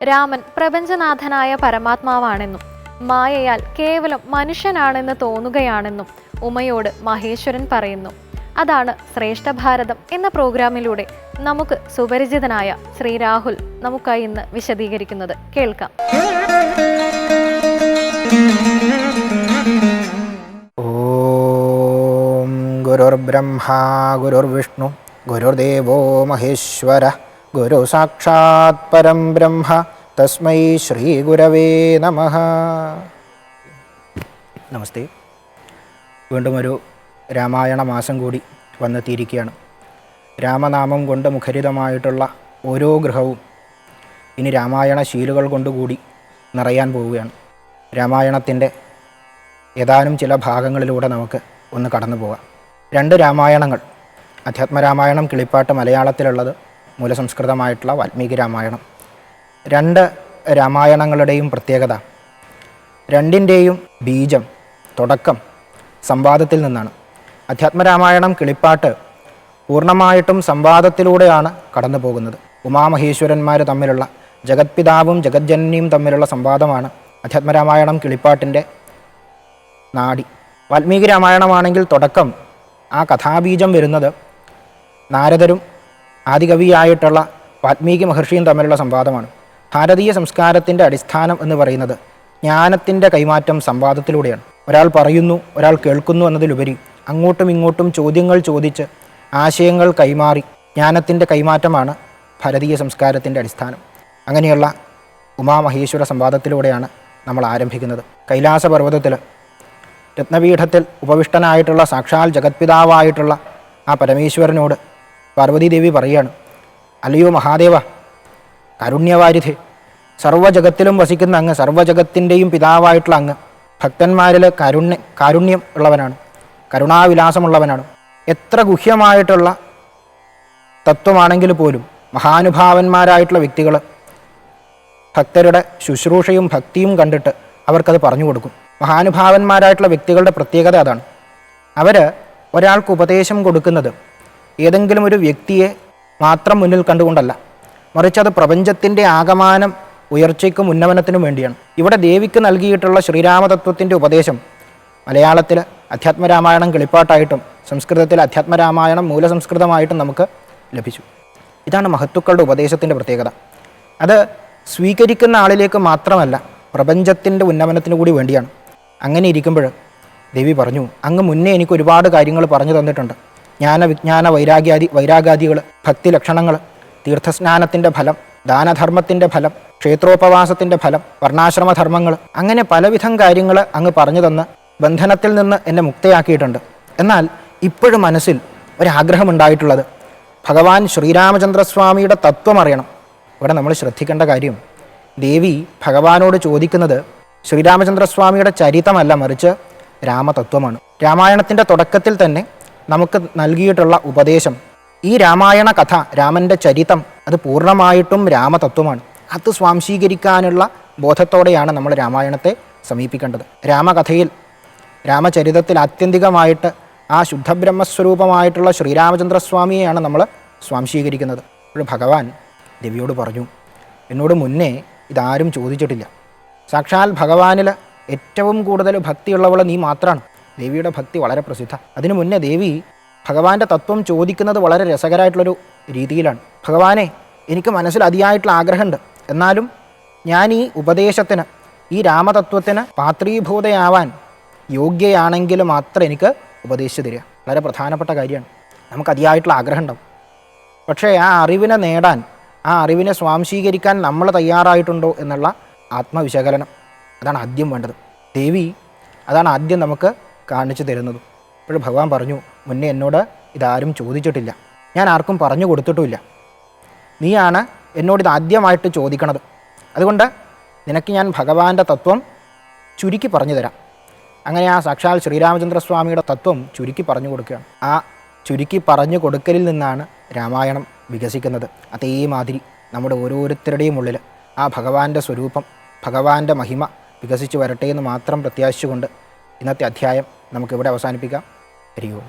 രാമൻ പ്രപഞ്ചനാഥനായ പരമാത്മാവാണെന്നും മായയാൽ കേവലം മനുഷ്യനാണെന്ന് തോന്നുകയാണെന്നും ഉമയോട് മഹേശ്വരൻ പറയുന്നു. അതാണ് ശ്രേഷ്ഠ ഭാരതം എന്ന പ്രോഗ്രാമിലൂടെ നമുക്ക് സുപരിചിതനായ ശ്രീ രാഹുൽ നമുക്കായി ഇന്ന് വിശദീകരിക്കുന്നത് കേൾക്കാം. ഓം ഗുരുർബ്രഹ്മ ഗുരുർവിഷ്ണു ഗുരുർദേവോ മഹേശ്വര ഗുരു സാക്ഷാത് പരം ബ്രഹ്മ തസ്മൈ ശ്രീ ഗുരവേ നമഃ. നമസ്തേ. വീണ്ടും ഒരു രാമായണ മാസം കൂടി വന്നെത്തിയിരിക്കുകയാണ്. രാമനാമം കൊണ്ട് മുഖരിതമായിട്ടുള്ള ഓരോ ഗൃഹവും ഇനി രാമായണ ശീലുകൾ കൊണ്ടുകൂടി നിറയാൻ പോവുകയാണ്. രാമായണത്തിൻ്റെ ഏതാനും ചില ഭാഗങ്ങളിലൂടെ നമുക്ക് ഒന്ന് കടന്നു പോകാം. 2 രാമായണങ്ങൾ, അധ്യാത്മരാമായണം കിളിപ്പാട്ട് മലയാളത്തിലുള്ളത്, മൂലസംസ്കൃതമായിട്ടുള്ള വാൽമീകി രാമായണം. 2 രാമായണങ്ങളുടെയും പ്രത്യേകത, 2ൻ്റെയും ബീജം, തുടക്കം സംവാദത്തിൽ നിന്നാണ്. അധ്യാത്മരാമായണം കിളിപ്പാട്ട് പൂർണ്ണമായിട്ടും സംവാദത്തിലൂടെയാണ് കടന്നു പോകുന്നത്. ഉമാമഹേശ്വരന്മാർ തമ്മിലുള്ള, ജഗത്പിതാവും ജഗജ്ജനനിയും തമ്മിലുള്ള സംവാദമാണ് അധ്യാത്മരാമായണം കിളിപ്പാട്ടിൻ്റെ നാഡി. വാൽമീകി രാമായണമാണെങ്കിൽ തുടക്കം, ആ കഥാബീജം വരുന്നത് നാരദരും ആദികവിയായിട്ടുള്ള വാൽമീകി മഹർഷിയും തമ്മിലുള്ള സംവാദമാണ്. ഭാരതീയ സംസ്കാരത്തിൻ്റെ അടിസ്ഥാനം എന്ന് പറയുന്നത് ജ്ഞാനത്തിൻ്റെ കൈമാറ്റം സംവാദത്തിലൂടെയാണ്. ഒരാൾ പറയുന്നു, ഒരാൾ കേൾക്കുന്നു എന്നതിലുപരി അങ്ങോട്ടും ഇങ്ങോട്ടും ചോദ്യങ്ങൾ ചോദിച്ച് ആശയങ്ങൾ കൈമാറി ജ്ഞാനത്തിൻ്റെ കൈമാറ്റമാണ് ഭാരതീയ സംസ്കാരത്തിൻ്റെ അടിസ്ഥാനം. അങ്ങനെയുള്ള ഉമാമഹേശ്വര സംവാദത്തിലൂടെയാണ് നമ്മൾ ആരംഭിക്കുന്നത്. കൈലാസപർവ്വതത്തിൽ രത്നപീഠത്തിൽ ഉപവിഷ്ടനായിട്ടുള്ള സാക്ഷാൽ ജഗത്പിതാവായിട്ടുള്ള ആ പരമേശ്വരനോട് പാർവതീദേവി പറയുകയാണ്, അല്ലയോ മഹാദേവ, കാരുണ്യവാരിധേ, സർവ്വജഗത്തിലും വസിക്കുന്ന അങ്ങ്, സർവ്വജഗത്തിൻ്റെയും പിതാവായിട്ടുള്ള അങ്ങ് ഭക്തന്മാരിൽ കാരുണ്യം ഉള്ളവനാണ്, കരുണാവിലാസമുള്ളവനാണ്. എത്ര ഗുഹ്യമായിട്ടുള്ള തത്വമാണെങ്കിൽ പോലും മഹാനുഭാവന്മാരായിട്ടുള്ള വ്യക്തികൾ ഭക്തരുടെ ശുശ്രൂഷയും ഭക്തിയും കണ്ടിട്ട് അവർക്കത് പറഞ്ഞു കൊടുക്കും. മഹാനുഭാവന്മാരായിട്ടുള്ള വ്യക്തികളുടെ പ്രത്യേകത അതാണ്. അവർ ഒരാൾക്ക് ഉപദേശം കൊടുക്കുന്നത് ഏതെങ്കിലും ഒരു വ്യക്തിയെ മാത്രം മുന്നിൽ കണ്ടുകൊണ്ടല്ല, മറിച്ച് അത് പ്രപഞ്ചത്തിൻ്റെ ആകമാനം ഉയർച്ചയ്ക്കും ഉന്നമനത്തിനും വേണ്ടിയാണ്. ഇവിടെ ദേവിക്ക് നൽകിയിട്ടുള്ള ശ്രീരാമതത്വത്തിൻ്റെ ഉപദേശം മലയാളത്തിൽ അധ്യാത്മരാമായണം കിളിപ്പാട്ടായിട്ടും സംസ്കൃതത്തിൽ അധ്യാത്മരാമായണം മൂലസംസ്കൃതമായിട്ടും നമുക്ക് ലഭിച്ചു. ഇതാണ് മഹത്തുക്കളുടെ ഉപദേശത്തിൻ്റെ പ്രത്യേകത. അത് സ്വീകരിക്കുന്ന ആളിലേക്ക് മാത്രമല്ല, പ്രപഞ്ചത്തിൻ്റെ ഉന്നമനത്തിന് കൂടി വേണ്ടിയാണ്. അങ്ങനെ ഇരിക്കുമ്പോൾ ദേവി പറഞ്ഞു, അങ്ങ് മുന്നേ എനിക്ക് ഒരുപാട് കാര്യങ്ങൾ പറഞ്ഞു തന്നിട്ടുണ്ട്. ജ്ഞാന വൈരാഗാദികൾ, ഭക്തി ലക്ഷണങ്ങൾ, തീർത്ഥസ്നാനത്തിൻ്റെ ഫലം, ദാനധർമ്മത്തിൻ്റെ ഫലം, ക്ഷേത്രോപവാസത്തിൻ്റെ ഫലം, വർണ്ണാശ്രമധർമ്മങ്ങൾ, അങ്ങനെ പലവിധം കാര്യങ്ങൾ അങ്ങ് പറഞ്ഞു തന്ന് ബന്ധനത്തിൽ നിന്ന് എന്നെ മുക്തയാക്കിയിട്ടുണ്ട്. എന്നാൽ ഇപ്പോഴും മനസ്സിൽ ഒരാഗ്രഹമുണ്ടായിട്ടുള്ളത് ഭഗവാൻ ശ്രീരാമചന്ദ്രസ്വാമിയുടെ തത്വം അറിയണം. ഇവിടെ നമ്മൾ ശ്രദ്ധിക്കേണ്ട കാര്യം, ദേവി ഭഗവാനോട് ചോദിക്കുന്നത് ശ്രീരാമചന്ദ്രസ്വാമിയുടെ ചരിതമല്ല, മറിച്ച് രാമതത്വമാണ്. രാമായണത്തിൻ്റെ തുടക്കത്തിൽ തന്നെ നമുക്ക് നൽകിയിട്ടുള്ള ഉപദേശം, ഈ രാമായണ കഥ, രാമൻ്റെ ചരിതം, അത് പൂർണ്ണമായിട്ടും രാമതത്വമാണ്. അത് സ്വാംശീകരിക്കാനുള്ള ബോധത്തോടെയാണ് നമ്മൾ രാമായണത്തെ സമീപിക്കേണ്ടത്. രാമകഥയിൽ, രാമചരിതത്തിൽ ആത്യന്തികമായിട്ട് ആ ശുദ്ധബ്രഹ്മസ്വരൂപമായിട്ടുള്ള ശ്രീരാമചന്ദ്രസ്വാമിയെയാണ് നമ്മൾ സ്വാംശീകരിക്കുന്നത്. അപ്പോൾ ഭഗവാൻ ദേവിയോട് പറഞ്ഞു, എന്നോട് മുന്നേ ഇതാരും ചോദിച്ചിട്ടില്ല. സാക്ഷാൽ ഭഗവാനിൽ ഏറ്റവും കൂടുതൽ ഭക്തിയുള്ളവൾ നീ മാത്രമാണ്. ദേവിയുടെ ഭക്തി വളരെ പ്രസിദ്ധ. അതിനു മുന്നേ ദേവി ഭഗവാന്റെ തത്വം ചോദിക്കുന്നത് വളരെ രസകരമായിട്ടുള്ളൊരു രീതിയിലാണ്. ഭഗവാനെ, എനിക്ക് മനസ്സിൽ അതിയായിട്ടുള്ള ആഗ്രഹമുണ്ട്, എന്നാലും ഞാൻ ഈ ഉപദേശത്തിന്, ഈ രാമതത്വത്തിന് പാത്രീഭൂതയാവാൻ യോഗ്യയാണെങ്കിൽ മാത്രം എനിക്ക് ഉപദേശിച്ചു തരിക. വളരെ പ്രധാനപ്പെട്ട കാര്യമാണ്. നമുക്ക് അതിയായിട്ടുള്ള ആഗ്രഹം ഉണ്ടാവും, പക്ഷേ ആ അറിവിനെ നേടാൻ, ആ അറിവിനെ സ്വാംശീകരിക്കാൻ നമ്മൾ തയ്യാറായിട്ടുണ്ടോ എന്നുള്ള ആത്മവിശകലനം, അതാണ് ആദ്യം വേണ്ടത്. ദേവി അതാണ് ആദ്യം നമുക്ക് കാണിച്ചു തരുന്നത്. അപ്പോൾ ഭഗവാൻ പറഞ്ഞു, മുന്നേ എന്നോട് ഇതാരും ചോദിച്ചിട്ടില്ല, ഞാൻ ആർക്കും പറഞ്ഞു കൊടുത്തിട്ടുമില്ല. നീയാണ് എന്നോടിത് ആദ്യമായിട്ട് ചോദിക്കണത്. അതുകൊണ്ട് നിനക്ക് ഞാൻ ഭഗവാന്റെ തത്വം ചുരുക്കി പറഞ്ഞു തരാം. അങ്ങനെ ആ സാക്ഷാൽ ശ്രീരാമചന്ദ്രസ്വാമിയുടെ തത്വം ചുരുക്കി പറഞ്ഞു കൊടുക്കുകയാണ്. ആ ചുരുക്കി പറഞ്ഞു കൊടുക്കലിൽ നിന്നാണ് രാമായണം വികസിക്കുന്നത്. അതേമാതിരി നമ്മുടെ ഓരോരുത്തരുടെയും ഉള്ളിൽ ആ ഭഗവാന്റെ സ്വരൂപം, ഭഗവാന്റെ മഹിമ വികസിച്ച് വരട്ടെ എന്ന് മാത്രം പ്രത്യാശിച്ചുകൊണ്ട് ഇന്നത്തെ അധ്യായം നമുക്കിവിടെ അവസാനിപ്പിക്കാം. ഹരി ഓം.